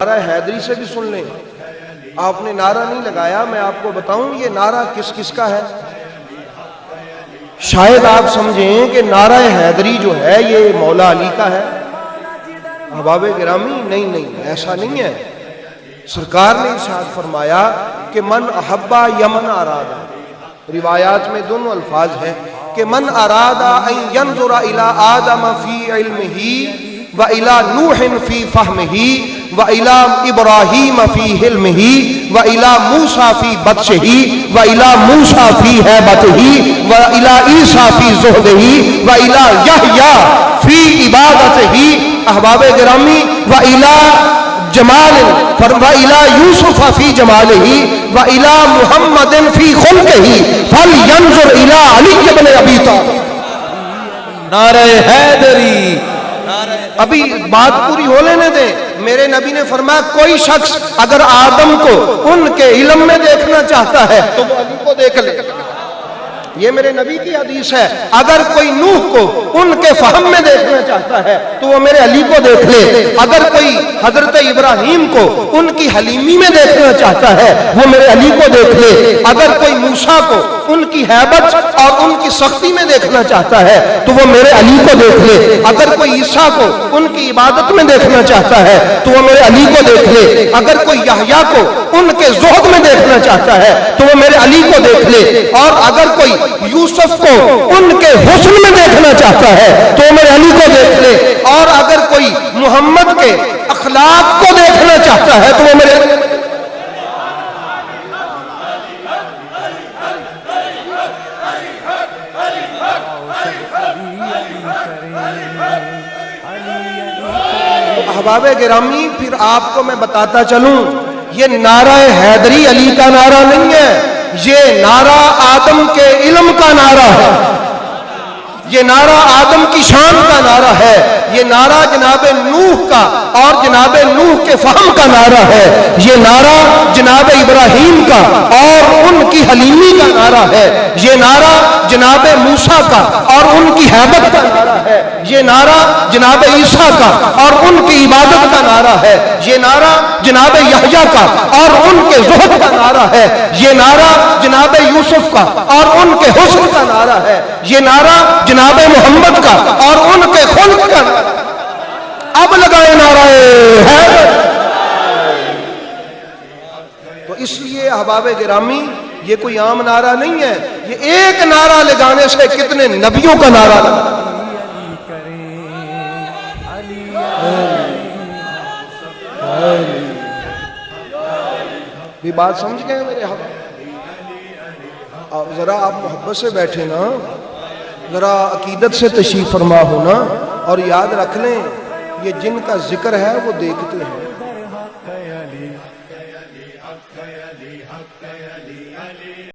نعرہ حیدری سے بھی سن لیں. آپ نے نعرہ نہیں لگایا، میں آپ کو بتاؤں یہ نعرہ کس کس کا ہے. شاید آپ سمجھیں کہ نعرہ حیدری جو ہے یہ مولا علی کا ہے. احباب گرامی نہیں، ایسا نہیں ہے. سرکار نے ارشاد فرمایا کہ من احبا یمن ارادہ. روایات میں دونوں الفاظ ہیں کہ من ارادہ ان ینظر الی آدم فی علمہ وَإِلَى نُوحٍ فِي فَهْمِهِ وَإِلَى إِبْرَاهِيمَ فِي حِلْمِهِ وَإِلَى مُوسَى فِي بَطْشِهِ وَإِلَى مُوسَى فِي هَيْبَتِهِ وَإِلَى عِیسَى فِي زُهْدِهِ وَإِلَى یحییٰ فِی عِبَادَتِهِ. احباب گرامی وَإِلَى جمال وَإِلَى یوسف فِی جمالِهِ وَإِلَى محمد فِی خُلْقِهِ فَلْيَنظُرْ إِلَى عَلِيِّ بْنِ أَبِی طالب. نعرہ حیدری. ابھی بات پوری ہو لینے دیں. میرے نبی نے فرمایا کوئی شخص اگر آدم کو ان کے علم میں دیکھنا چاہتا ہے تو وہ علی کو دیکھ لے. یہ میرے نبی کی حدیث ہے. اگر کوئی نوح کو ان کے فہم میں دیکھنا چاہتا ہے تو وہ میرے علی کو دیکھ لے. اگر کوئی حضرت ابراہیم کو ان کی حلیمی میں دیکھنا چاہتا ہے وہ میرے علی کو دیکھ لے. اگر کوئی موسیٰ کو ان کی ہیبت اور ان کی سختی میں دیکھنا چاہتا ہے تو وہ میرے علی کو دیکھ لے. اگر کوئی عیسیٰ کو ان کی عبادت میں دیکھنا چاہتا ہے تو وہ میرے علی کو دیکھ لے. اگر کوئی یحییٰ کو ان کے زہد میں دیکھنا چاہتا ہے تو وہ میرے علی کو دیکھ لے. اور اگر کوئی یوسف کو ان کے حسن میں دیکھنا چاہتا ہے تو وہ میرے علی کو دیکھ لے. اور اگر کوئی محمد کے اخلاق کو دیکھنا چاہتا ہے تو وہ میرے احباب گرامی. پھر آپ کو میں بتاتا چلوں یہ نعرہ حیدری علی کا نعرہ نہیں ہے، یہ نعرہ آدم کے علم کا نعرہ ہے. یہ نعرہ آدم کی شان کا نعرہ ہے. یہ نعرہ جناب نوح کا اور جناب نوح کے فہم کا نعرہ ہے. یہ نعرہ جناب ابراہیم کا اور ان کی حلیمی کا نعرہ ہے. یہ نعرہ جناب موسیٰ کا اور ان کی ہیبت کا نعرہ ہے. یہ نعرہ جناب عیسیٰ کا اور ان کی عبادت کا نعرہ ہے. یہ نعرہ جناب یحییٰ کا اور ان کے زہد کا نعرہ ہے. یہ نعرہ جناب یوسف کا اور ان کے حسن کا نعرہ ہے. یہ نعرہ جناب محمد کا اور ان کے خلق کا نعرہ. اب لگائے نعرہ حیدر. تو اس لیے احباب گرامی یہ کوئی عام نعرہ نہیں ہے. یہ ایک نعرہ لگانے سے کتنے نبیوں کا نعرہ لگا. بھی بات سمجھ گئے میرے حوالے. ذرا آپ محبت سے بیٹھے نا، ذرا عقیدت سے تشریف فرما ہونا، اور یاد رکھ لیں یہ جن کا ذکر ہے وہ دیکھتے ہیں.